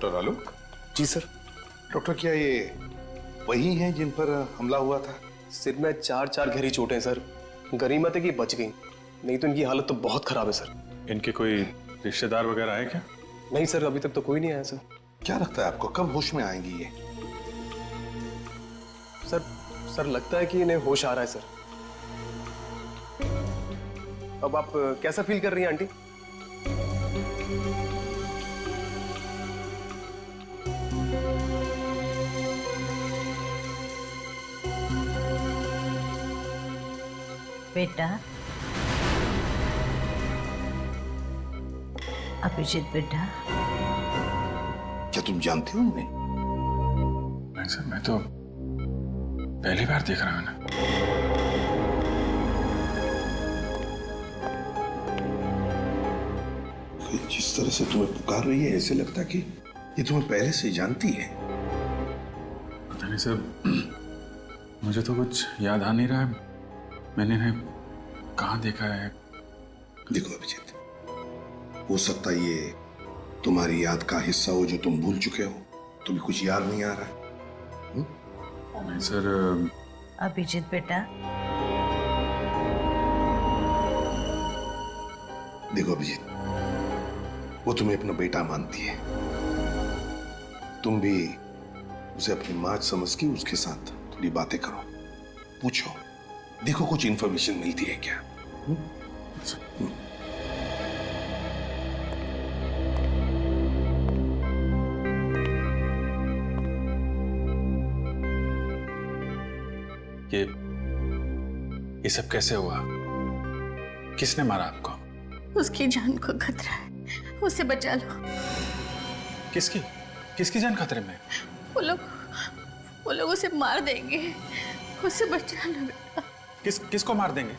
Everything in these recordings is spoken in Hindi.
डॉक्टर आलोक। जी सर। डॉक्टर, क्या ये वही हैं जिन पर हमला हुआ था? सिर में चार गहरी चोटें हैं सर। गनीमत है कि बच गई, नहीं तो इनकी हालत तो बहुत खराब है सर। इनके कोई रिश्तेदार वगैरह आए क्या? नहीं सर, अभी तक तो कोई नहीं आया सर। क्या लगता है आपको कब होश में आएंगी ये? सर लगता है कि इन्हें होश आ रहा है सर। अब आप कैसा फील कर रही हैं आंटी? बेटा, अभिजीत बेटा, क्या तुम जानते हो उन्हें? नहीं सर, मैं तो पहली बार देख रहा हूं ना। जिस तरह से तुम्हें पुकार रही है ऐसे लगता कि ये तुम्हें पहले से जानती है। पता नहीं सर, मुझे तो कुछ याद आ नहीं रहा है। मैंने इन्हें कहाँ देखा है? देखो अभिजीत, हो सकता ये तुम्हारी याद का हिस्सा हो जो तुम भूल चुके हो। तुम्हें कुछ याद नहीं आ रहा है? नहीं सर। अभिजीत बेटा, देखो अभिजीत, वो तुम्हें अपना बेटा मानती है। तुम भी उसे अपनी मां समझ के उसके साथ थोड़ी बातें करो, पूछो, देखो कुछ इंफॉर्मेशन मिलती है क्या। ये सब कैसे हुआ? किसने मारा आपको? उसकी जान को खतरा है, उसे बचा लो। किसकी जान खतरे में? वो लोग उसे मार देंगे, उसे बचा लो बेटा। किसको मार देंगे?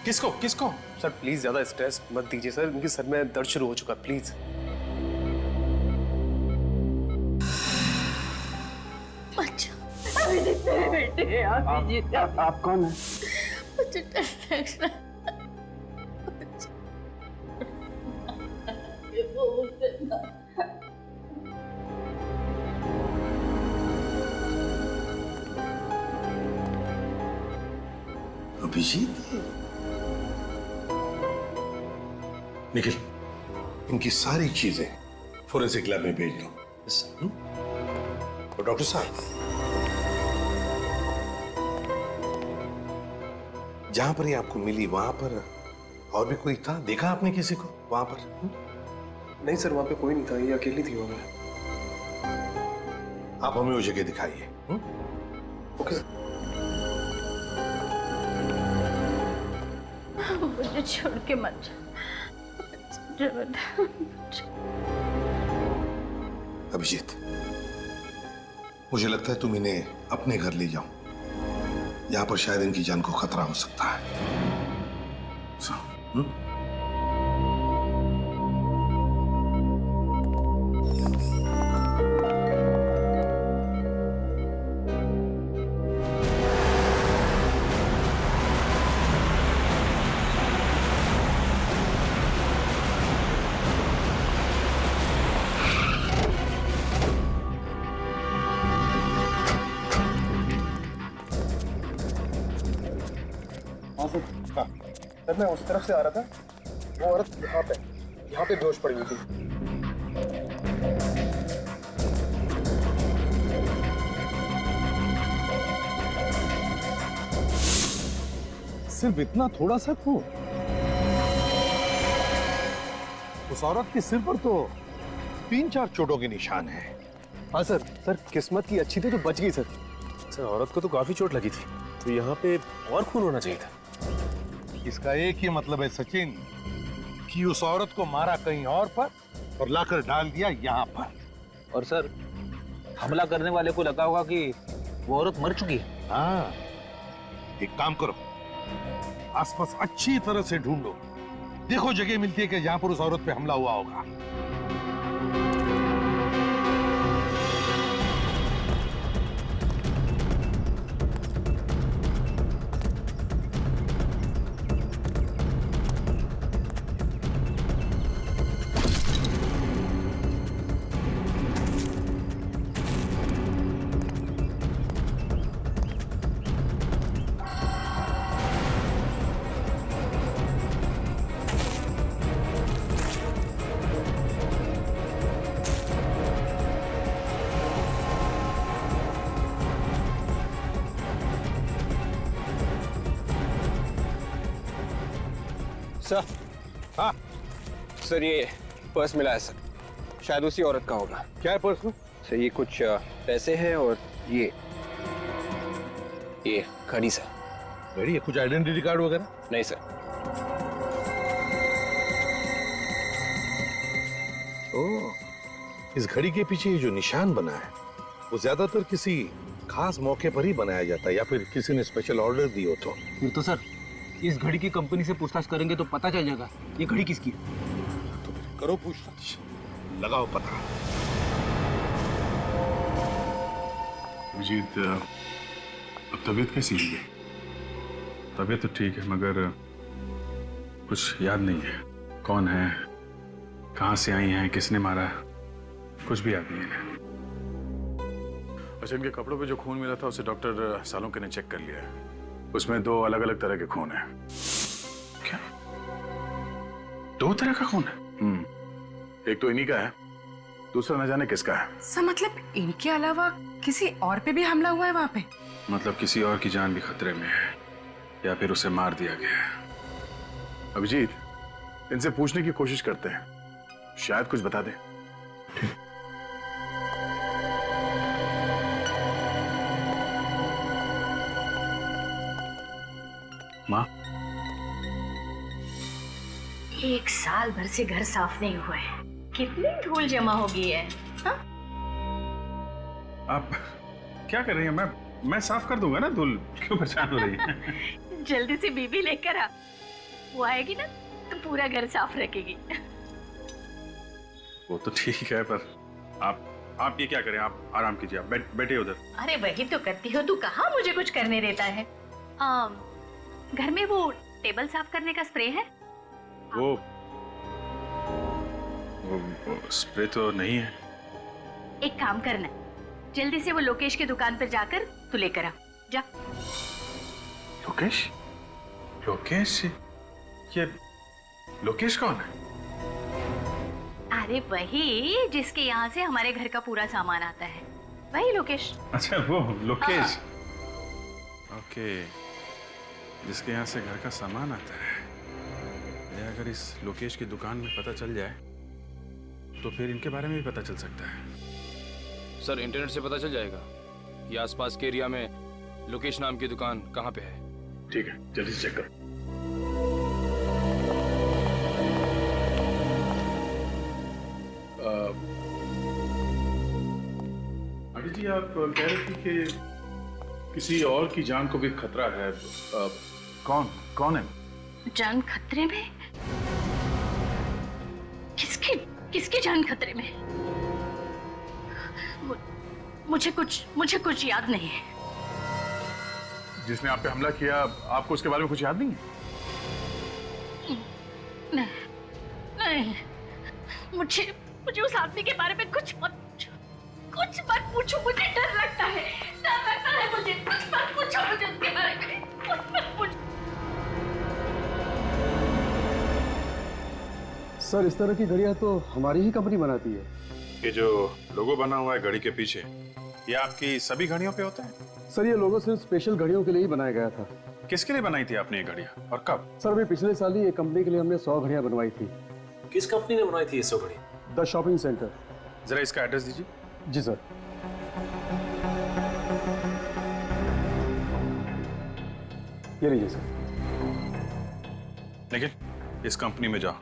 किसको? सर प्लीज ज्यादा स्ट्रेस मत दीजिए सर, इनके सर में दर्द शुरू हो चुका, प्लीज। बेटे, आप कौन है? अभिजीत, निखिल, इनकी सारी चीजें फोरेंसिक लैब में भेज दो। और डॉक्टर साहब, जहां पर ये आपको मिली वहां पर और भी कोई था? देखा आपने किसी को वहां पर? नहीं सर, वहां पे कोई नहीं था, ये अकेली थी वहां पे। आप हमें वो जगह दिखाइए। Okay sir. मुझे छोड़ के मत जा। अभिजीत, मुझे लगता है तुम इन्हें अपने घर ले जाओ। यहां पर शायद इनकी जान को खतरा हो सकता है। सर मैं उस तरफ से आ रहा था, वो औरत यहाँ पे बेहोश पड़ी हुई थी। सिर्फ इतना थोड़ा सा खून? उस औरत के सिर पर तो 3-4 चोटों के निशान है। हाँ सर किस्मत की अच्छी थी तो बच गई सर। सर औरत को तो काफी चोट लगी थी, तो यहाँ पे और खून होना चाहिए था। इसका एक ही मतलब है सचिन, कि उस औरत को मारा कहीं और पर और लाकर डाल दिया यहाँ पर। और सर हमला करने वाले को लगा होगा कि वो औरत मर चुकी है। हाँ, एक काम करो, आसपास अच्छी तरह से ढूंढो, देखो जगह मिलती है कि जहां पर उस औरत पे हमला हुआ होगा। सर। हाँ, सर ये पर्स मिला है सर, शायद उसी औरत का होगा। क्या है पर्स में? सर ये कुछ पैसे हैं और ये घड़ी सर। घड़ी है? कुछ आइडेंटिटी कार्ड वगैरह? नहीं सर। ओह, इस घड़ी के पीछे ये जो निशान बना है वो ज्यादातर किसी खास मौके पर ही बनाया जाता है या फिर किसी ने स्पेशल ऑर्डर दी हो तो। फिर तो सर इस घड़ी की कंपनी से पूछताछ करेंगे तो पता चल जाएगा ये घड़ी किसकी है। तो फिर करो पूछताछ, लगाओ पता। अभिजीत, अब तबीयत कैसी हुई है? तबीयत तो ठीक है मगर कुछ याद नहीं है। कौन है, कहाँ से आई हैं, किसने मारा, कुछ भी याद नहीं है। अच्छा, इनके कपड़ों पे जो खून मिला था उसे डॉक्टर सालुंके ने चेक कर लिया है। उसमें 2 अलग-अलग तरह के खून है। क्या? 2 तरह का खून है? एक तो इन्हीं का है, दूसरा न जाने किसका है। सर मतलब इनके अलावा किसी और पे भी हमला हुआ है वहां पे? मतलब किसी और की जान भी खतरे में है या फिर उसे मार दिया गया है। अभिजीत, इनसे पूछने की कोशिश करते हैं, शायद कुछ बता दें। माँ, 1 साल भर से घर साफ नहीं हुआ है, कितनी धूल जमा हो गई है। हाँ? आप क्या कर रही हैं? मैं साफ कर दूंगा ना धूल, क्यों परेशान हो रही है? जल्दी से बीबी लेकर आ, वो आएगी ना तो पूरा घर साफ रखेगी। वो तो ठीक है पर आप ये क्या करें, आप आराम कीजिए, आप बैठिए उधर। अरे वही तो करती हो, तू कहाँ मुझे कुछ करने देता है। घर में वो टेबल साफ करने का स्प्रे है? वो स्प्रे तो नहीं है। एक काम करना, जल्दी से वो लोकेश की दुकान पर जाकर तू लेकर आ जा। लोकेश? लोकेश? ये लोकेश कौन है? अरे वही जिसके यहाँ से हमारे घर का पूरा सामान आता है, वही लोकेश। अच्छा वो लोकेश। ओके, जिसके यहाँ से घर का सामान आता है। अगर इस लोकेश की दुकान में पता चल जाए तो फिर इनके बारे में भी पता चल सकता है। सर इंटरनेट से पता चल जाएगा कि आसपास के एरिया में लोकेश नाम की दुकान कहाँ पे है। ठीक है, जल्दी से चेक करो। आंटी जी, आप कह रहे थे कि किसी और की जान को भी खतरा है। कौन है? जान खतरे में? किसकी जान खतरे में? मुझे कुछ याद नहीं है। जिसने आप पे हमला किया, आपको उसके बारे में कुछ याद नहीं है? नहीं, मुझे उस आदमी के बारे में कुछ मत पूछो, मुझे डर लगता है मुझे। कुछ मत पूछो मुझे उसके बारे में, कुछ मत पूछो। सर इस तरह की घड़ियां तो हमारी ही कंपनी बनाती है। ये जो लोगो बना हुआ है घड़ी के पीछे, ये आपकी सभी घड़ियों पे होता है? सर ये लोगो सिर्फ स्पेशल घड़ियों के लिए ही बनाया गया था। किसके लिए बनाई थी आपने ये घड़ियां और कब? सर अभी पिछले साल ही एक कंपनी के लिए हमने 100 घड़ियां बनवाई थी। किस कंपनी ने बनाई थी ये 100 घड़ी? The shopping centre. जरा इसका एड्रेस दीजिए। जी सर। ये लीजिए सर। लेकिन इस कंपनी में जाओ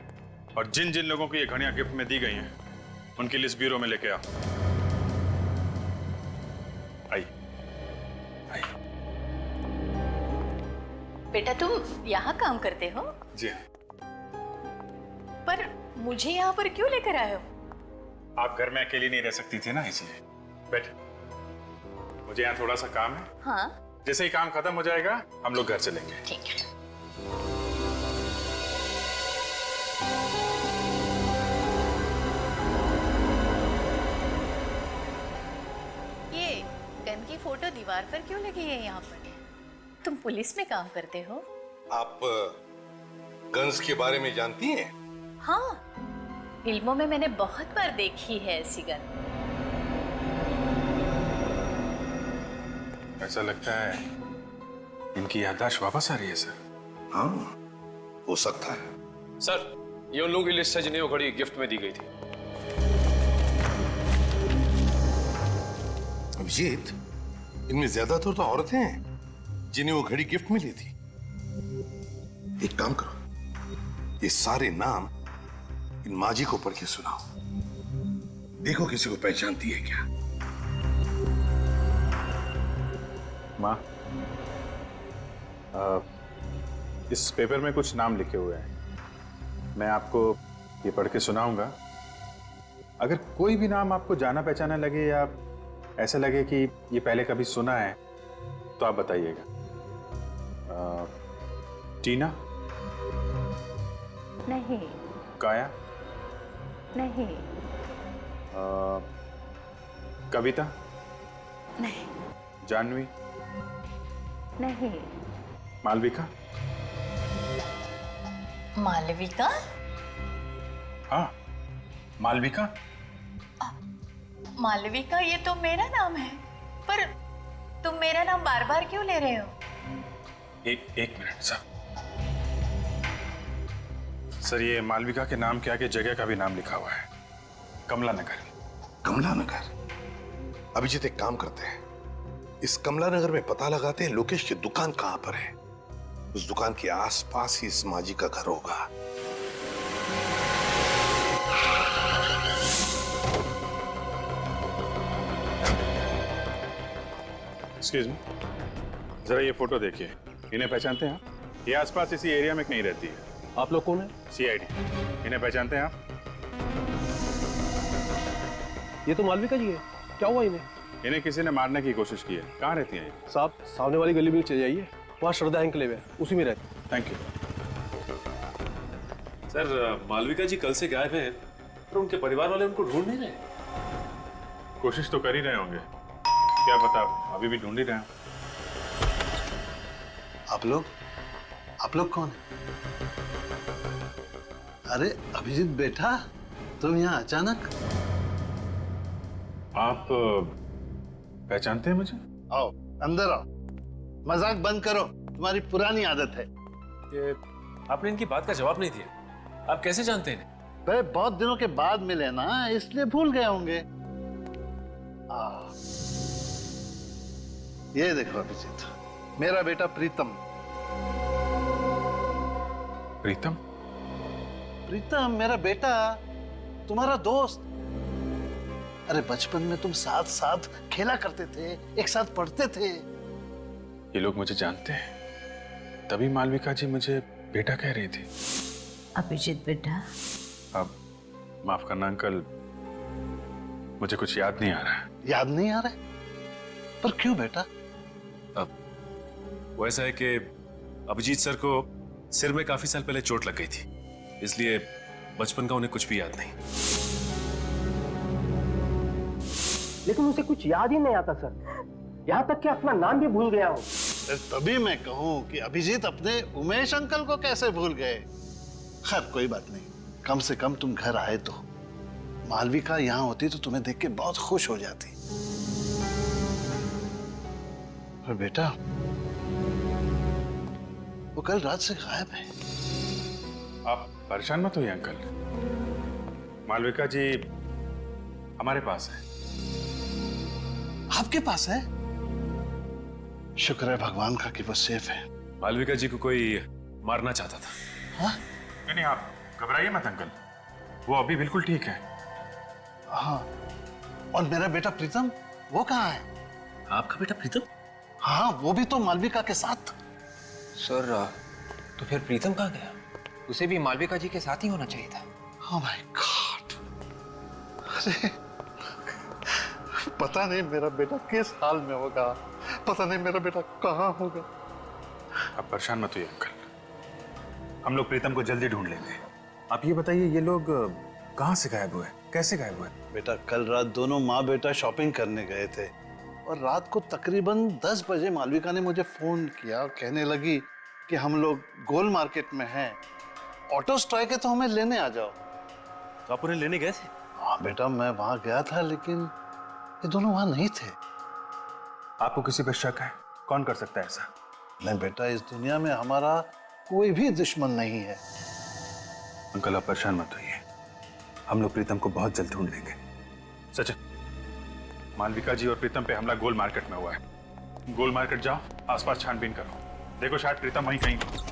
और जिन जिन लोगों को ये घड़ियां गिफ्ट में दी गई हैं उनकी लिस्ट ब्यूरो में लेके आओ। आइए। बेटा तुम यहाँ काम करते हो? जी हाँ। पर मुझे यहाँ पर क्यों लेकर आए हो? आप घर में अकेली नहीं रह सकती थी ना, इसलिए। बैठ, मुझे यहाँ थोड़ा सा काम है। हाँ, जैसे ही काम खत्म हो जाएगा हम लोग घर चलेंगे। ठीक है। ये गन की फोटो दीवार पर क्यों लगी है यहाँ पर? तुम पुलिस में काम करते हो? आप गन्स के बारे में जानती हैं? हाँ, फिल्मों में मैंने बहुत बार देखी है ऐसी गन। ऐसा लगता है इनकी याददाश्त वापस आ रही है सर। हाँ, हो सकता है। सर, ये उन लोगों की लिस्ट है जिन्हें वो घड़ी गिफ्ट में दी गई थी। अभिजीत, इनमें ज्यादातर तो औरतें हैं जिन्हें वो घड़ी गिफ्ट में ली थी। एक काम करो, ये सारे नाम इन माजी को पढ़ के सुनाओ, देखो किसी को पहचानती है क्या। माँ, इस पेपर में कुछ नाम लिखे हुए हैं, मैं आपको ये पढ़ के सुनाऊंगा। अगर कोई भी नाम आपको जाना पहचाना लगे या ऐसा लगे कि ये पहले कभी सुना है तो आप बताइएगा। टीना? नहीं। काया? नहीं। कविता? नहीं। जानवी? नहीं। मालविका? मालविका? हाँ, मालविका। मालविका, ये तो मेरा नाम है, पर तुम मेरा नाम बार बार क्यों ले रहे हो? एक मिनट सर। सर, ये मालविका के नाम के आगे जगह का भी नाम लिखा हुआ है, कमला नगर। कमला नगर? अभिजीत, एक काम करते हैं, इस कमला नगर में पता लगाते हैं लोकेश की दुकान कहां पर है। उस दुकान के आसपास ही इस माजी का घर होगा। एक्सक्यूज मी, जरा ये फोटो देखिए, इन्हें पहचानते हैं आप? ये आसपास इसी एरिया में कहीं रहती है। आप लोग कौन है? सीआईडी। इन्हें पहचानते हैं आप? ये तो मालविका जी है। क्या हुआ इन्हें? इन्हें किसी ने मारने की कोशिश की है। कहाँ रहती हैं ये? साहब, सामने वाली गली में चले जाइए, वहाँ श्रद्धा एनक्लेव है, उसी में रहते। Thank you. सर, मालविका जी कल से गायब हैं, पर उनके परिवार वाले उनको ढूंढ नहीं रहे। कोशिश तो कर ही रहे होंगे, क्या पता अभी भी ढूंढ ही रहे हैं। आप लोग कौन है? अरे अभिजीत बेटा, तुम यहाँ अचानक? आप पहचानते हैं मुझे? आओ अंदर आओ, मजाक बंद करो, तुम्हारी पुरानी आदत है। ये आपने इनकी बात का जवाब नहीं दिया, आप कैसे जानते हैं? भाई बहुत दिनों के बाद मिले ना, इसलिए भूल गए होंगे। ये देखो अभिजीत, मेरा बेटा प्रीतम। प्रीतम? प्रीतम मेरा बेटा, तुम्हारा दोस्त। अरे बचपन में तुम साथ साथ खेला करते थे, एक साथ पढ़ते थे। ये लोग मुझे जानते हैं, तभी मालविका जी मुझे बेटा कह रही थी। अभिजीत बेटा। अब माफ करना अंकल, मुझे कुछ याद नहीं आ रहा है। याद नहीं आ रहा है? पर क्यों बेटा? अब वो ऐसा है कि अभिजीत सर को सिर में काफी साल पहले चोट लग गई थी, इसलिए बचपन का उन्हें कुछ भी याद नहीं। लेकिन उसे कुछ याद ही नहीं आता सर, यहाँ तक कि अपना नाम भी भूल गया हूँ। तभी मैं कहूँ कि अभिजीत अपने उमेश अंकल को कैसे भूल गए। खैर कोई बात नहीं, कम से कम तुम घर आए तो। मालविका यहाँ होती तो तुम्हें देख के बहुत खुश हो जाती। पर बेटा, वो कल रात से गायब है। आप परेशान मत होइए अंकल, मालविका जी हमारे पास है। आपके पास है? शुक्र है भगवान का कि वो सेफ है। मालविका जी को कोई मारना चाहता था। हाँ? नहीं, आप घबराइए मत अंकल, वो अभी बिल्कुल ठीक है। हाँ, और मेरा बेटा प्रीतम, वो कहाँ है? आपका बेटा प्रीतम? हाँ, वो भी तो मालविका के साथ। सर, तो फिर प्रीतम कहाँ गया? उसे भी मालविका जी के साथ ही होना चाहिए था। Oh my God! अरे पता नहीं मेरा बेटा किस हाल में होगा, पता नहीं मेरा बेटा कहाँ होगा। आप परेशान मत होइए अंकल, हम लोग प्रीतम को जल्दी ढूंढ लेंगे। आप ये बताइए, ये लोग कहाँ से गायब हुए, कैसे गायब हुए? बेटा कल रात दोनों माँ बेटा शॉपिंग करने गए थे और रात को तकरीबन 10 बजे मालविका ने मुझे फोन किया और कहने लगी कि हम लोग गोल मार्केट में हैं, ऑटो स्ट्राइक है तो हमें लेने आ जाओ। तो आप उन्हें लेने गए थे? हाँ बेटा, मैं वहां गया था, लेकिन ये दोनों वहां नहीं थे। आपको किसी पर शक है? कौन कर सकता है ऐसा? नहीं बेटा, इस दुनिया में हमारा कोई भी दुश्मन नहीं है। अंकल आप परेशान मत होइए, हम लोग प्रीतम को बहुत जल्द ढूंढ लेंगे। सचिन, मालविका जी और प्रीतम पे हमला गोल मार्केट में हुआ है। गोल मार्केट जाओ, आसपास छानबीन करो, देखो शायद प्रीतम वहीं कहीं हो।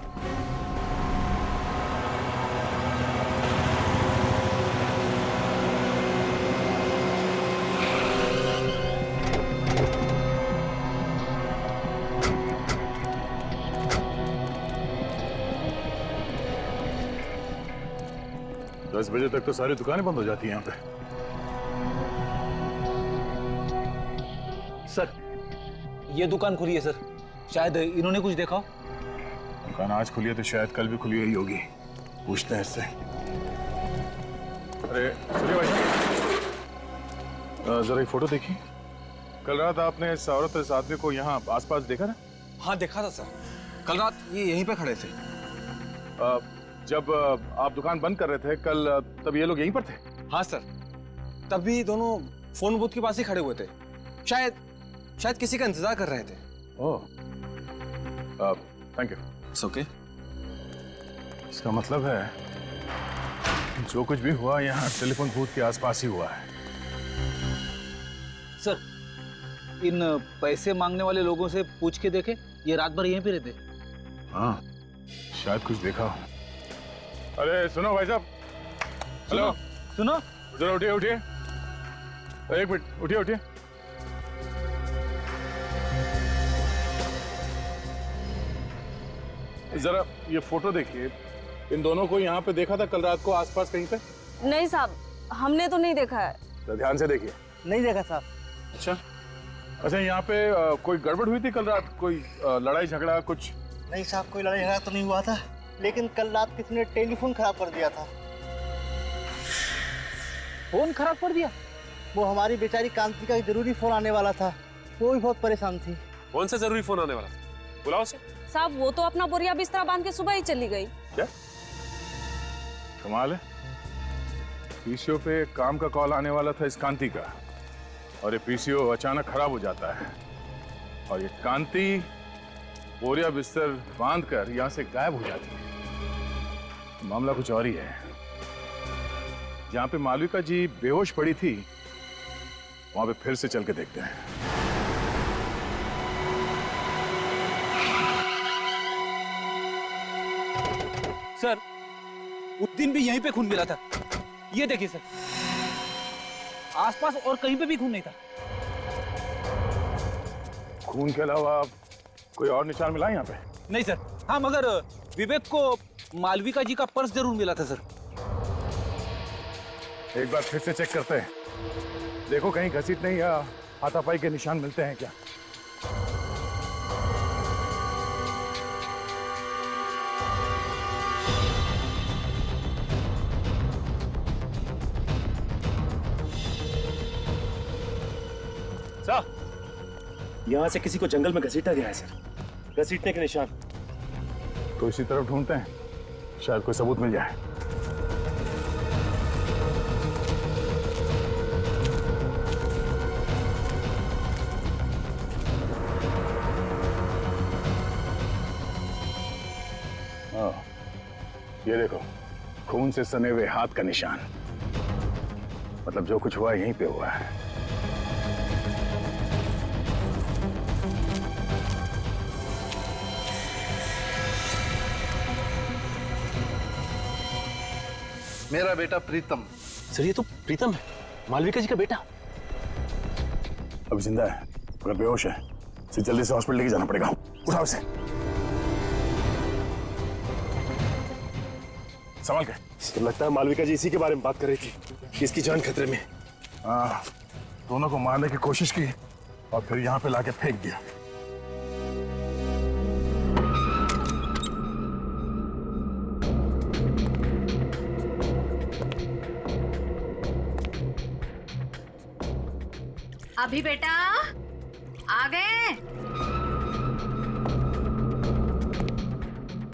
दस बजे तक तो सारी दुकानें बंद हो जाती हैं यहाँ पे। सर, ये दुकान खुली है सर, शायद इन्होंने कुछ देखा हो। दुकान आज खुली है तो शायद कल भी खुली हुई होगी, पूछते हैं इससे। अरे चलिए भाई, जरा ये फोटो देखिए। कल रात आपने इस औरत और इस आदमी को यहाँ आसपास देखा ना? हाँ देखा था सर, कल रात ये यहीं पे खड़े थे। जब आप दुकान बंद कर रहे थे कल, तब ये लोग यहीं पर थे? हाँ सर, तभी दोनों फोन बूथ के पास ही खड़े हुए थे, शायद किसी का इंतजार कर रहे थे। ओह, थैंक यू। It's okay. इसका मतलब है जो कुछ भी हुआ यहाँ टेलीफोन बूथ के आसपास ही हुआ है। सर, इन पैसे मांगने वाले लोगों से पूछ के देखे, ये रात भर यहीं पे रहते। हाँ, शायद कुछ देखा हो। अरे सुनो भाई साहब, हेलो, सुनो, जरा उठिए उठिए, एक मिनट, उठिए उठिए। जरा ये फोटो देखिए, इन दोनों को यहाँ पे देखा था कल रात को आसपास कहीं पे? नहीं साहब, हमने तो नहीं देखा है। तो ध्यान से देखिए। नहीं देखा साहब। अच्छा यहाँ पे कोई गड़बड़ हुई थी कल रात? कोई लड़ाई झगड़ा कुछ? नहीं साहब, कोई लड़ाई झगड़ा तो नहीं हुआ था, लेकिन कल रात किसी ने टेलीफोन खराब कर दिया था। फोन खराब कर दिया? वो हमारी बेचारी कांति का जरूरी फोन आने वाला था, वो भी बहुत परेशान थी। कौन सा जरूरी फोन आने वाला था? बुलाओ उसे। साहब वो तो अपना बोरिया बिस्तरा बांध के सुबह ही चली गई। क्या कमाल है, पीसीओ पे काम का कॉल आने वाला था इस कांति का, और ये पीसीओ अचानक खराब हो जाता है, और ये कांति बोरिया बिस्तर बांधकर यहां से गायब हो जाती है। मामला कुछ और ही है। जहां पे मालविका जी बेहोश पड़ी थी, वहां पे फिर से चल के देखते हैं। सर, उस दिन भी यहीं पे खून मिला था, ये देखिए सर, आसपास और कहीं पे भी खून नहीं था। खून के अलावा कोई और निशान मिला यहाँ पे? नहीं सर। हाँ, मगर विवेक को मालविका जी का पर्स जरूर मिला था सर। एक बार फिर से चेक करते हैं, देखो कहीं घसीटने या हाथापाई के निशान मिलते हैं क्या। सर, यहाँ से किसी को जंगल में घसीटा गया है सर, घसीटने के निशान। तो इसी तरफ ढूंढते हैं, शायद कोई सबूत मिल जाए। हाँ, ये देखो, खून से सने हुए हाथ का निशान, मतलब जो कुछ हुआ यहीं पे हुआ है। मेरा बेटा प्रीतम। सर, ये तो प्रीतम है, मालविका जी का बेटा। अभी जिंदा है मगर बेहोश है, इसे जल्दी से हॉस्पिटल लेके जाना पड़ेगा। उठाओ इसे, संभाल के। सर, लगता है मालविका जी इसी के बारे में बात कर रही थी कि इसकी जान खतरे में। हाँ, दोनों को मारने की कोशिश की और फिर यहाँ पे लाके फेंक दिया। अभी बेटा आ गए?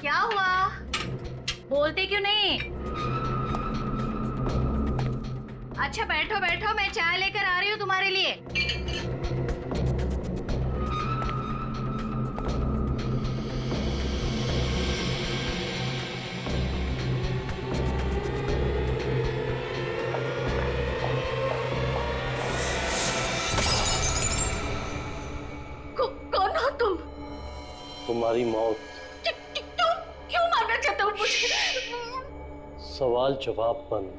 क्या हुआ, बोलते क्यों नहीं? अच्छा बैठो बैठो, मैं चाय लेकर आ रही हूँ तुम्हारे लिए। तुम्हारी मौत। क्यों मारना चाहते हो मुझे? सवाल जवाब बंद।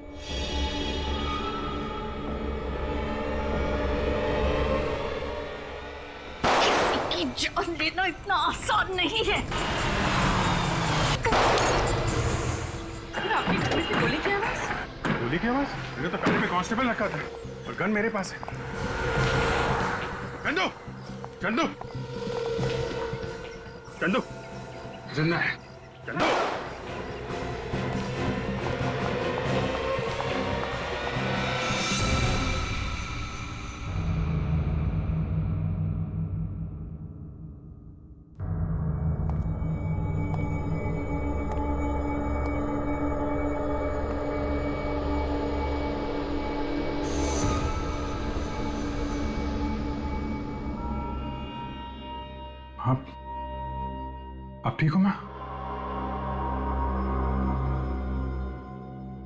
किसी की जान लेना इतना आसान नहीं है। आपके घर में से गोली की आवाज? गोली की आवाज? मैंने तो कमरे में कांस्टेबल रखा था और गन मेरे पास है। चंदू, चंदू, चंदू, जिंदा है। चंदू, आप ठीक हो मां?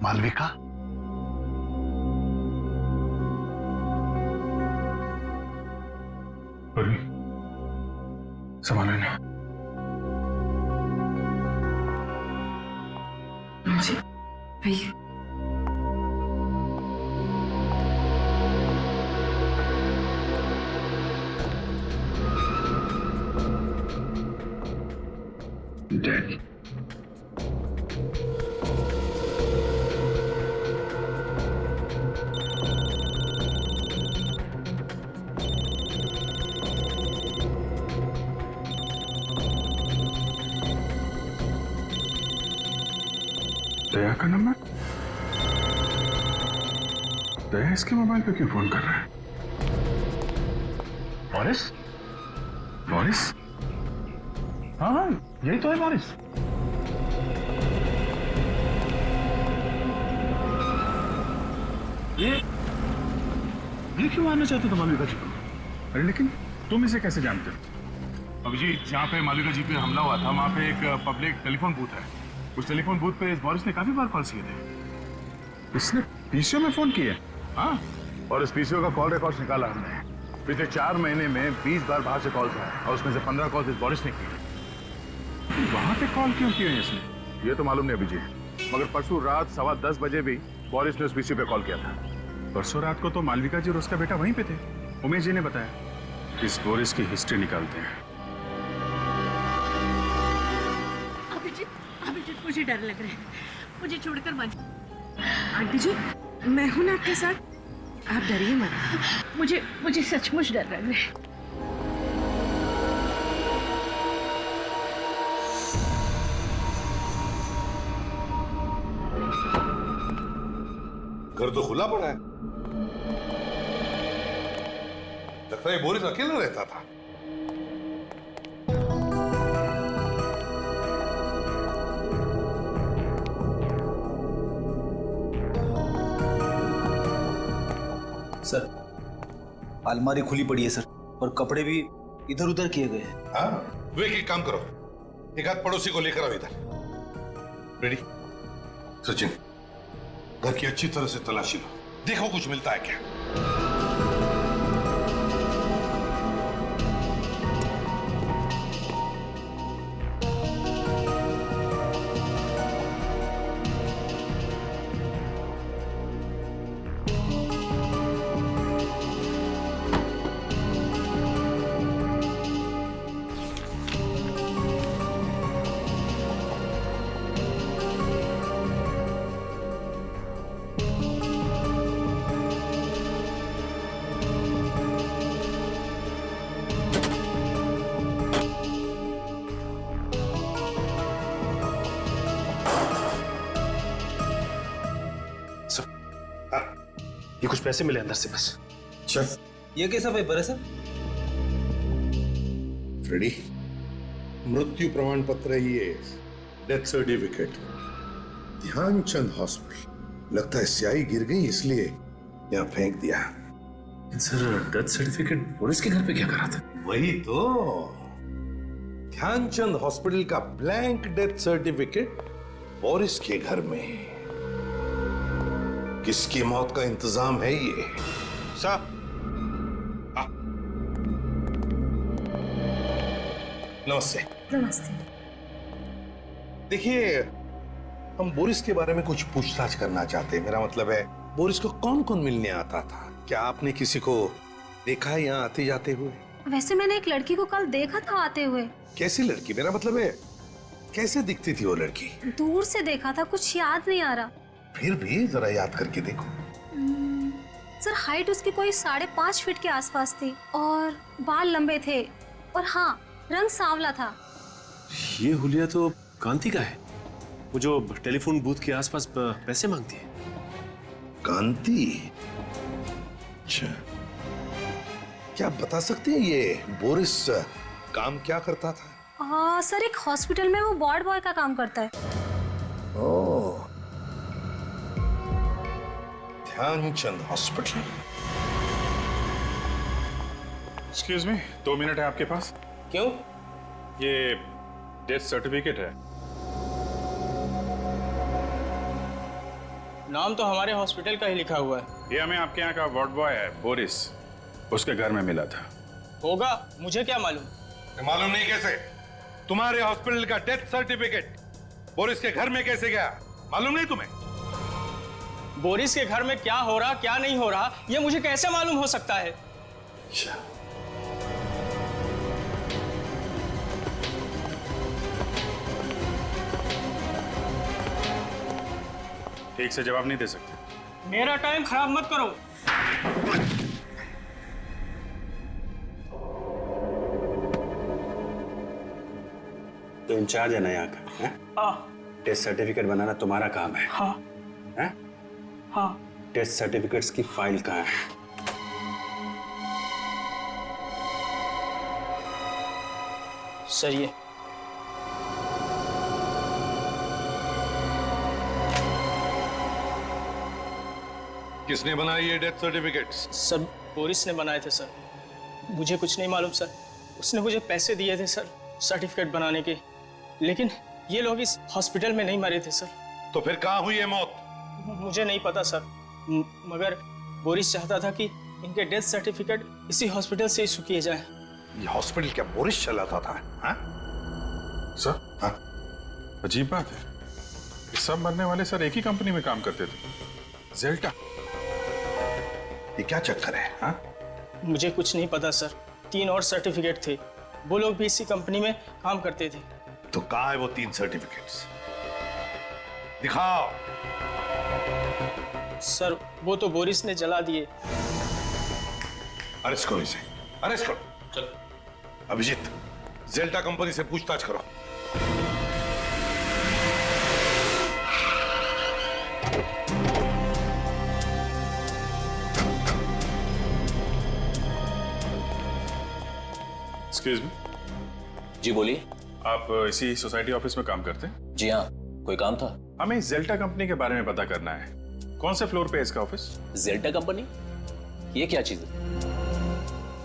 मालविका, पूर्वी, संभाल लेना। जी, भैया। Daddy. दया का नंबर? दया इसके मोबाइल पे क्यों फोन कर रहा है? बोरिस? बोरिस? हाँ, यही तो है बोरिस। ये क्यों आना चाहते हो मालविका जी को? अरे लेकिन तुम इसे कैसे जानते हो? अभिजीत, जहाँ पे मालविका जी पे हमला हुआ था वहाँ पे एक पब्लिक टेलीफोन बूथ है। उस टेलीफोन बूथ पे इस बोरिस ने काफी बार कॉल किए थे। इसने पीसीओ में फोन किए? हाँ, और इस पीसीओ का कॉल रिकॉर्ड निकाला हमने। पिछले 4 महीने में 20 बार बाहर से कॉल्स आए और उसमें से 15 कॉल्स इस बोरिस ने किए। वहां पे कॉल क्यों किए इसने? ये तो मालूम नहीं अभिजीत, मगर परसों रात 10:15 बजे भी बोरिस ने उस पीसीओ पे कॉल किया था। परसों रात को तो मालविका जी और उसका बेटा वहीं पे थे। उमेश जी ने बताया। इस बोरिस की हिस्ट्री निकालते हैं। अभिजीत, मुझे डर लग रहा है। मुझे छोड़कर मत। आंटी जी, मैं हूं ना आपके साथ, आप डरिए मत। मुझे सचमुच डर लग रहा है। घर तो खुला पड़ा है। लगता है बोरिस अकेला रहता था। सर, अलमारी खुली पड़ी है सर, और कपड़े भी इधर उधर किए गए हैं। हाँ, वे एक काम करो, एक आध पड़ोसी को लेकर आओ इधर। रेडी? सचिन, घर की अच्छी तरह से तलाशी लो, देखो कुछ मिलता है क्या। ये कुछ पैसे मिले अंदर से बस। चल, ये कैसा पेपर है सर? फ्रेडी, मृत्यु प्रमाण पत्र है ये, डेथ सर्टिफिकेट। ध्यानचंद हॉस्पिटल। लगता है स्याही गिर गई इसलिए यहाँ फेंक दिया। सर, डेथ सर्टिफिकेट बोरिस के घर पे क्या करा था? वही तो, ध्यानचंद हॉस्पिटल का ब्लैंक डेथ सर्टिफिकेट बोरिस के घर में। किसकी मौत का इंतजाम है ये? नमस्ते। नमस्ते। देखिए, हम बोरिस के बारे में कुछ पूछताछ करना चाहते हैं। मेरा मतलब है, बोरिस को कौन कौन मिलने आता था? क्या आपने किसी को देखा है यहाँ आते जाते हुए? वैसे मैंने एक लड़की को कल देखा था आते हुए। कैसी लड़की? मेरा मतलब है, कैसे दिखती थी वो लड़की? दूर से देखा था, कुछ याद नहीं आ रहा। फिर भी जरा याद करके देखो। सर, हाइट उसकी कोई 5.5 फीट के आसपास थी और बाल लंबे थे और हाँ, रंग सांवला था। ये हुलिया तो कांति का है, वो जो टेलीफोन बूथ के आसपास पैसे मांगती है। कांति? अच्छा, क्या आप बता सकते हैं ये बोरिस काम क्या करता था? सर, एक हॉस्पिटल में वो वार्ड बॉय का काम करता है। Oh, Dhyanchand hospital. Excuse me, 2 minute है आपके पास? क्यों? ये डेथ सर्टिफिकेट है। नाम तो हमारे हॉस्पिटल का ही लिखा हुआ है। ये हमें आपके यहाँ का वार्ड बॉय है बोरिस, उसके घर में मिला था। होगा, मुझे क्या मालूम। मालूम नहीं कैसे? तुम्हारे हॉस्पिटल का डेथ सर्टिफिकेट बोरिस के घर में कैसे गया? मालूम नहीं तुम्हें? बोरिस के घर में क्या हो रहा क्या नहीं हो रहा, ये मुझे कैसे मालूम हो सकता है? ठीक से जवाब नहीं दे सकते। मेरा टाइम खराब मत करो। तो इंचार्ज है ना यहाँ का? हाँ। टेस्ट सर्टिफिकेट बनाना तुम्हारा काम है? हाँ। है? हाँ। टेस्ट सर्टिफिकेट्स की फाइल कहाँ है? सर, ये किसने बनाई ये डेथ सर्टिफिकेट्स? सर, बोरिस ने बनाए थे सर। मुझे कुछ नहीं मालूम सर। उसने मुझे पैसे दिए थे सर सर्टिफिकेट बनाने के, लेकिन ये लोग इस हॉस्पिटल में नहीं मरे थे सर। तो फिर कहाँ हुई है मौत? मुझे नहीं पता सर, मगर बोरिस चाहता था कि इनके डेथ सर्टिफिकेट इसी हॉस्पिटल से इशू किए जाए। ये हॉस्पिटल क्या बोरिस चलाता था? हाँ? सर, हाँ, अजीब बात है, ये सब मरने वाले सर एक ही कंपनी में काम करते थे, जेल्टा। ये क्या चक्कर है? हाँ? मुझे कुछ नहीं पता सर। 3 और सर्टिफिकेट थे, वो लोग भी इसी कंपनी में काम करते थे। तो कहाँ है वो 3 सर्टिफिकेट्स? दिखाओ। सर, वो तो बोरिस ने जला दिए। अरेस्ट करो इसे, अरेस्ट करो। चल। अभिजीत, जेल्टा कंपनी से पूछताछ करो। Excuse me. जी बोलिए। आप इसी सोसाइटी ऑफिस में काम करते हैं? जी हाँ, कोई काम था? हमें जेल्टा कंपनी के बारे में पता करना है। कौन से फ्लोर पे है इसका ऑफिस? जेल्टा कंपनी? ये क्या चीज है?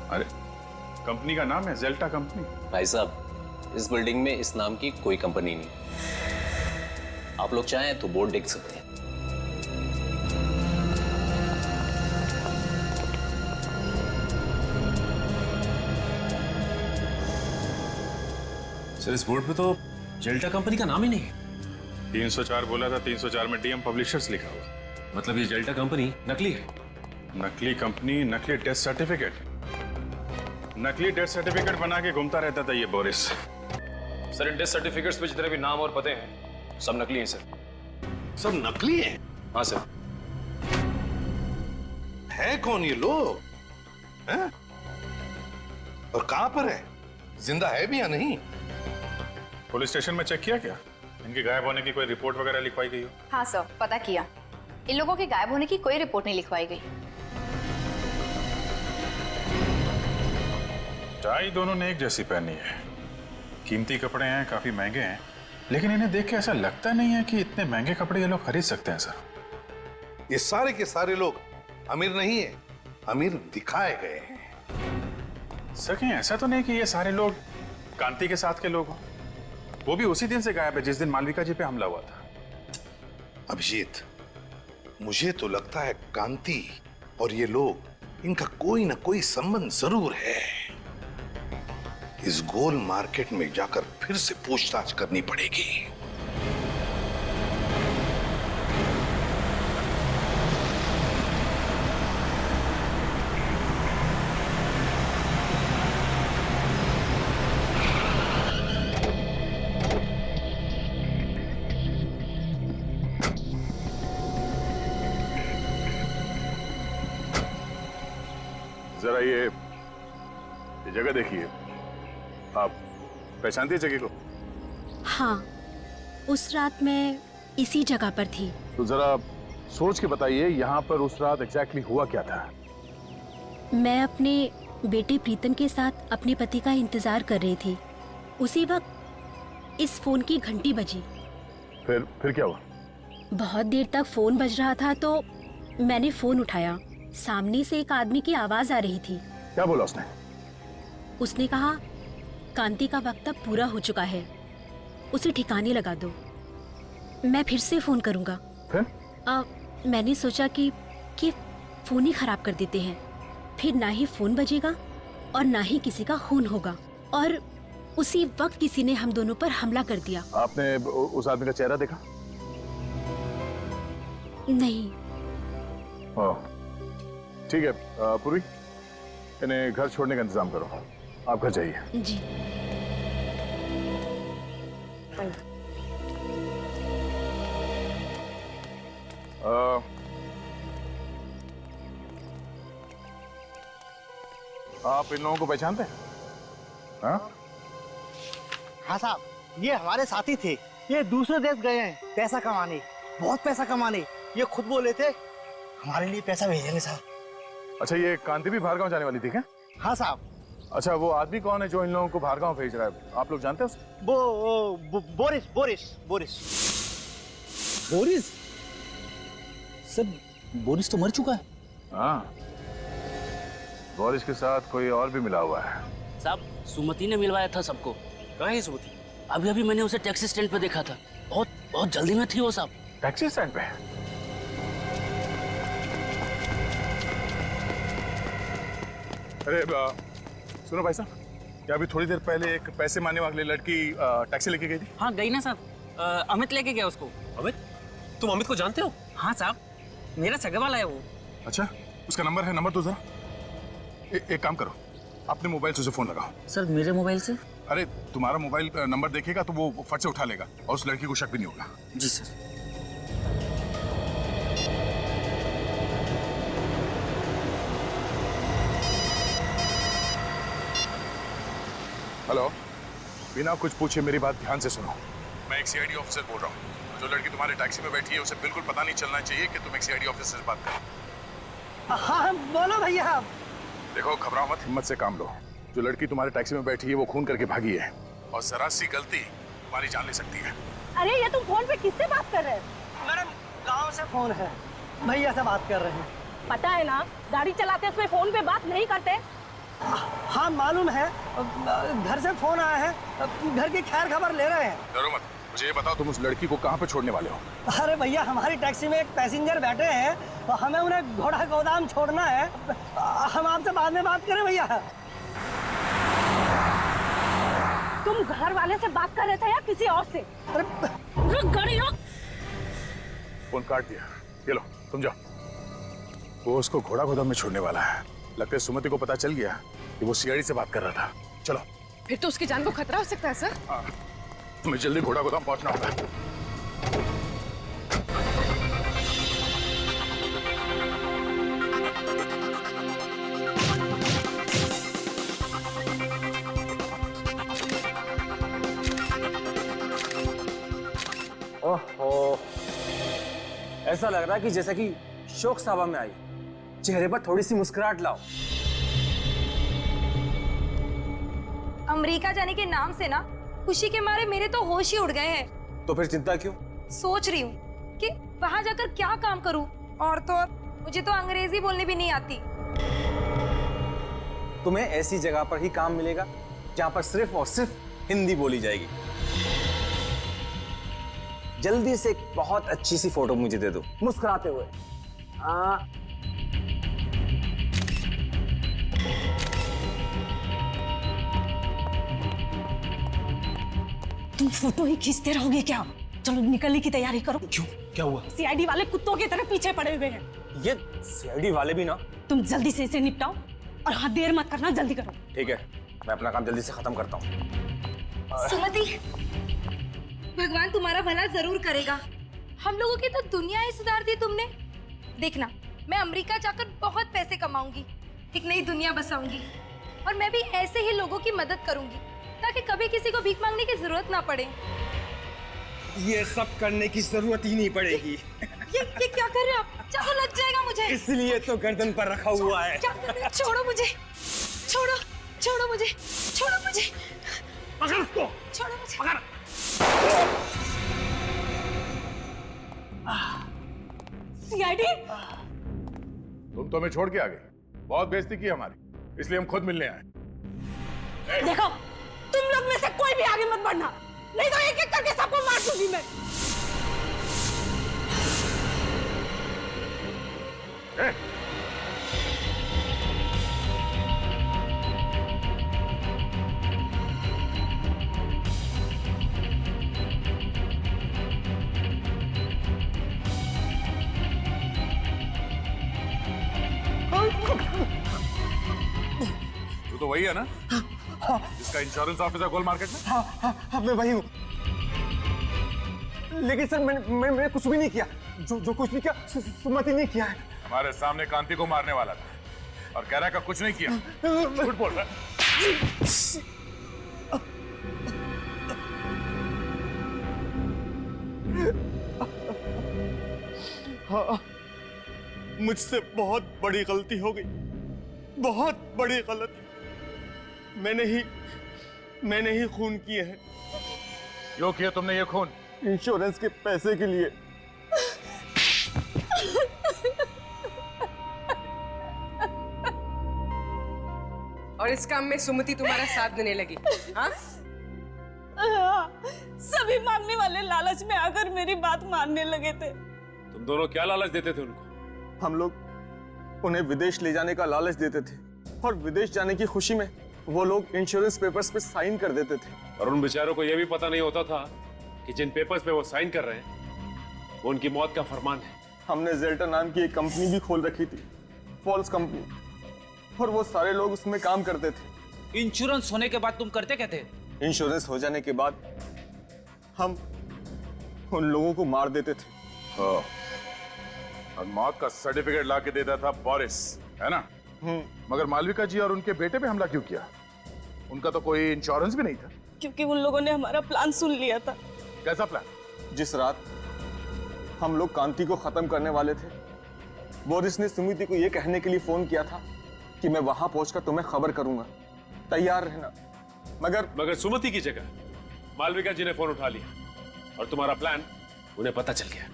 अरे, कंपनी का नाम है जेल्टा कंपनी। भाई साहब, इस बिल्डिंग में इस नाम की कोई कंपनी नहीं। आप लोग चाहें तो बोर्ड देख सकते हैं। सर, इस बोर्ड पे तो जेल्टा कंपनी का नाम ही नहीं है। 304 बोला था, 304 में डीएम पब्लिशर्स लिखा हुआ। मतलब ये जेल्टा कंपनी नकली है? नकली कंपनी, नकली डेथ सर्टिफिकेट। नकली डेथ सर्टिफिकेट बना के घूमता रहता था ये Boris. Sir, in death certificates पे जितने भी नाम और पते हैं सब नकली हैं सर। सब नकली हैं? हाँ सर। है कौन ये लोग? हैं? और कहां पर है? जिंदा है भी या नहीं? पुलिस स्टेशन में चेक किया क्या? इनके गायब होने की कोई रिपोर्ट वगैरह लिखवाई गई हो? हाँ सर, पता किया। इन लोगों के गायब होने की कोई रिपोर्ट नहीं लिखवाई गई। टाई दोनों ने एक जैसी पहनी है, कीमती कपड़े हैं, काफी महंगे हैं, लेकिन इन्हें देख के ऐसा लगता नहीं है कि इतने महंगे कपड़े ये लोग खरीद सकते हैं सर। ये सारे के सारे लोग अमीर नहीं है, अमीर दिखाए गए हैं। सर, कहीं ऐसा तो नहीं कि ये सारे लोग कांति के साथ के लोग हों? वो भी उसी दिन से गायब है जिस दिन मालविका जी पे हमला हुआ था। अभिजीत, मुझे तो लगता है कांति और ये लोग, इनका कोई ना कोई संबंध जरूर है। इस गोल मार्केट में जाकर फिर से पूछताछ करनी पड़ेगी। जरा ये जगह देखिए, आप पहचानती है जगह को? हाँ, उस रात मैं इसी जगह पर थी। तो जरा सोच के बताइए, यहाँ पर उस रात एग्जैक्टली हुआ क्या था? मैं अपने बेटे प्रीतम के साथ अपने पति का इंतजार कर रही थी। उसी वक्त इस फोन की घंटी बजी। फिर क्या हुआ? बहुत देर तक फोन बज रहा था तो मैंने फोन उठाया। सामने से एक आदमी की आवाज आ रही थी। क्या बोला उसने? उसने कहा, कांति का वक्त अब पूरा हो चुका है, उसे ठिकाने लगा दो। मैं फिर से फोन करूंगा। फिर? मैंने सोचा कि फोन ही खराब कर देते हैं, फिर ना ही फोन बजेगा और ना ही किसी का खून होगा। और उसी वक्त किसी ने हम दोनों पर हमला कर दिया। आपने उस आदमी का चेहरा देखा? नहीं। ठीक है पूर्वी, इन्हें घर छोड़ने का इंतजाम करो। आप घर जाइए। जी। आप इन लोगों को पहचानते हैं? हाँ साहब, ये हमारे साथी थे। ये दूसरे देश गए हैं पैसा कमाने, बहुत पैसा कमाने। ये खुद बोले थे हमारे लिए पैसा भेजेंगे साहब। अच्छा, ये कांति भी भार्गांव जाने वाली थी क्या? हाँ साहब। अच्छा, वो आदमी कौन है जो इन लोगों को भार्गांव भेज रहा है? आप लोग जानते हैं उसे? Boris Boris Boris Boris? Sir, Boris तो मर चुका है। हाँ, बोरिस के साथ कोई और भी मिला हुआ है। साहब, सुमति ने मिलवाया था सबको। कहाँ है सुमति? अभी अभी मैंने उसे टैक्सी स्टैंड पे देखा था। बहुत जल्दी में थी वो साहब। टैक्सी स्टैंड पे? अरे सुनो भाई साहब, क्या अभी थोड़ी देर पहले एक पैसे मांगने वाली लड़की टैक्सी लेके गई थी? हाँ, गई ना साहब। अमित लेके गया उसको। अमित? तुम अमित को जानते हो? हाँ साहब, मेरा सगा वाला है वो। अच्छा, उसका नंबर है? नंबर तो जरा। एक काम करो, अपने मोबाइल से उसे फोन लगाओ। सर, मेरे मोबाइल से? अरे, तुम्हारा मोबाइल नंबर देखेगा तो वो फट से उठा लेगा और उस लड़की को शक भी नहीं होगा। जी सर। हेलो, बिना कुछ पूछे मेरी बात ध्यान से सुनो। मैं एक सीआईडी ऑफिसर बोल रहा हूँ। जो लड़की तुम्हारे टैक्सी में बैठी है उसे बिल्कुल पता नहीं चलना चाहिए कि तुम एक सीआईडी ऑफिसर से बात करो। हाँ, बोलो भैया। देखो, घबराओ मत, हिम्मत से काम लो। जो लड़की तुम्हारे टैक्सी में बैठी है वो खून करके भागी है और जरा सी गलती तुम्हारी जान ले सकती है। अरे, ये तुम फोन पे किससे बात कर रहे हैं? मैडम, गांव से फोन है, भैया से बात कर रहे हैं। पता है ना, गाड़ी चलाते समय फोन पे बात नहीं करते। हाँ मालूम है, घर से फोन आया है, घर की खैर खबर ले रहे हैं। डरो मत, मुझे ये बताओ तुम उस लड़की को कहाँ पे छोड़ने वाले हो? अरे भैया, हमारी टैक्सी में एक पैसेंजर बैठे हैं, तो हमें उन्हें घोड़ा गोदाम छोड़ना है। हम आपसे बाद में बात करें भैया। तुम घर वाले से बात कर रहे थे या किसी और से? रुक गाड़ी, रुक। फोन काट दिया। ये लो, तुम जाओ। वो उसको घोड़ा गोदाम में छोड़ने वाला है। लगता है सुमति को पता चल गया कि वो सीआईडी से बात कर रहा था। चलो। फिर तो उसकी जान को खतरा हो सकता है सर। तुम्हें जल्दी घोड़ा गोदाम पहुंचना होगा। ओहो, ऐसा लग रहा है कि जैसा कि शोक सभा में आई। चेहरे पर थोड़ी सी मुस्कुराहट लाओ। अमेरिका जाने के नाम से ना खुशी के मारे मेरे तो होश ही उड़ गए हैं। तो फिर चिंता क्यों? सोच रही हूँ कि वहां जाकर क्या काम करूँ, और तो और मुझे तो अंग्रेजी बोलनी भी नहीं आती। तुम्हें ऐसी जगह पर ही काम मिलेगा जहाँ पर सिर्फ और सिर्फ हिंदी बोली जाएगी। जल्दी से एक बहुत अच्छी सी फोटो मुझे दे दो, मुस्कुराते हुए। तुम फोटो ही खींचते रहोगे क्या? चलो निकलने की तैयारी करो। क्यों, क्या हुआ? सीआईडी वाले कुत्तों की तरह पीछे पड़े हुए हैं। ये सीआईडी वाले भी ना। तुम जल्दी से इसे निपटाओ और हाँ, देर मत करना, जल्दी करो। ठीक है, मैं अपना काम जल्दी से खत्म करता हूँ। सुमति, भगवान तुम्हारा भला जरूर करेगा। हम लोगों की तो दुनिया ही सुधार दी तुमने। देखना, मैं अमेरिका जाकर बहुत पैसे कमाऊंगी, एक नई दुनिया बसाऊंगी और मैं भी ऐसे ही लोगों की मदद करूंगी ताकि कभी किसी को भीख मांगने की जरूरत ना पड़े। ये सब करने की जरूरत ही नहीं पड़ेगी। ये क्या कर रहे हो आप? चाकू लग जाएगा मुझे। इसलिए तो गर्दन पर रखा हुआ है। क्या कर रहे हो? छोड़ो मुझे, छोड़ो, छोड़ो मुझे, छोड़ो मुझे, पकड़ उसको, छोड़ो मुझे, पकड़। सीआईडी, तुम तो हमें छोड़ के आ गई, बहुत बेइज्जती की हमारी, इसलिए हम खुद मिलने आए। देखो, तुम लोग में से कोई भी आगे मत बढ़ना, नहीं तो एक एक करके सबको मार दूंगी मैं। तू तो वही है ना जिसका इंश्योरेंस ऑफिसर गोल मार्केट में? हाँ, मैं वही हूँ। लेकिन सर मैंने कुछ भी नहीं किया। जो कुछ भी किया सुमति ने किया है। हमारे सामने कांति को मारने वाला था और कह रहा है कि कुछ नहीं किया। झूठ बोल रहा है। हाँ, मुझसे बहुत बड़ी गलती हो गई, बहुत बड़ी गलती। मैंने ही खून किए हैं। क्यों किया तुमने ये खून? इंश्योरेंस के पैसे के लिए। और इस काम में सुमति तुम्हारा साथ देने लगी? हाँ? सभी मांगने वाले लालच में आकर मेरी बात मानने लगे थे। तुम दोनों क्या लालच देते थे उनको? हम लोग उन्हें विदेश ले जाने का लालच देते थे और विदेश जाने की खुशी में वो लोग इंश्योरेंस पेपर्स पे साइन कर देते थे। और उन बेचारों को यह भी पता नहीं होता था कि जिन पेपर्स पे वो साइन कर रहे हैं वो उनकी मौत का फरमान है। हमने जेल्टा नाम की एक कंपनी भी खोल रखी थी, फॉल्स कंपनी, और वो सारे लोग उसमें काम करते थे। इंश्योरेंस होने के बाद तुम करते क्या थे? इंश्योरेंस हो जाने के बाद हम उन लोगों को मार देते थे। हाँ। और मौत का सर्टिफिकेट ला के देता था बोरिस, है ना? मगर मालविका जी और उनके बेटे पे हमला क्यों किया? उनका तो कोई इंश्योरेंस भी नहीं था। क्योंकि उन लोगों ने हमारा प्लान सुन लिया था। कैसा प्लान? जिस रात हम लोग कांति को खत्म करने वाले थे, बोरिस ने सुमिति को यह कहने के लिए फोन किया था कि मैं वहां पहुंचकर तुम्हें खबर करूंगा, तैयार रहना। मगर सुमति की जगह मालविका जी ने फोन उठा लिया और तुम्हारा प्लान उन्हें पता चल गया।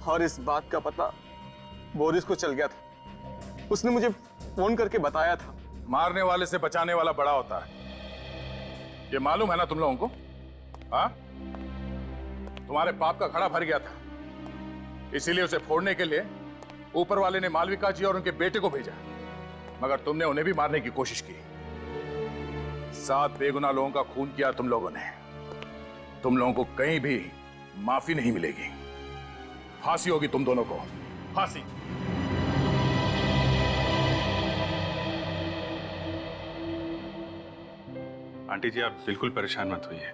और इस बात का पता बोरिस को चल गया था। उसने मुझे फोन करके बताया था। मारने वाले से बचाने वाला बड़ा होता है, ये मालूम है ना तुम लोगों को? हाँ, तुम्हारे पाप का घड़ा भर गया था, इसीलिए उसे फोड़ने के लिए ऊपर वाले ने मालविका जी और उनके बेटे को भेजा, मगर तुमने उन्हें भी मारने की कोशिश की। 7 बेगुनाह लोगों का खून किया तुम लोगों ने। तुम लोगों को कहीं भी माफी नहीं मिलेगी। फांसी होगी तुम दोनों को, फांसी। आंटी जी, आप बिल्कुल परेशान मत होइए।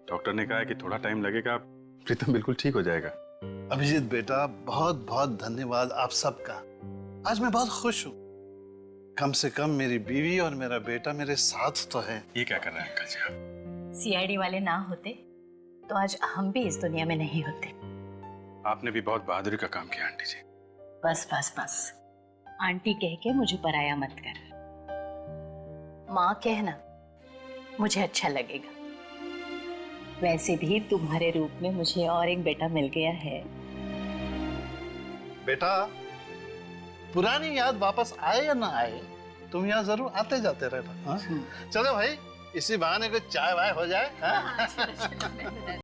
डॉक्टर ने कहा है कि थोड़ा टाइम लगेगा, प्रीतम बिल्कुल ठीक हो जाएगा। अभिजीत बेटा, बहुत बहुत धन्यवाद आप सबका। आज मैं बहुत खुश हूँ। कम से कम मेरी बीवी और मेरा बेटा मेरे साथ तो है। ये क्या कर रहे हैं अंकल जी आप? सीआईडी वाले ना होते तो आज हम भी इस दुनिया में नहीं होते। आपने भी बहुत बहादुरी का काम किया आंटी जी। बस बस बस, आंटी कह के मुझे पराया मत कर। माँ कहना मुझे अच्छा लगेगा। वैसे भी तुम्हारे रूप में मुझे और एक बेटा मिल गया है। बेटा, पुरानी याद वापस आए या ना आए, तुम यहाँ जरूर आते जाते रहना। चलो भाई, इसी बहाने को चाय वाय हो जाए।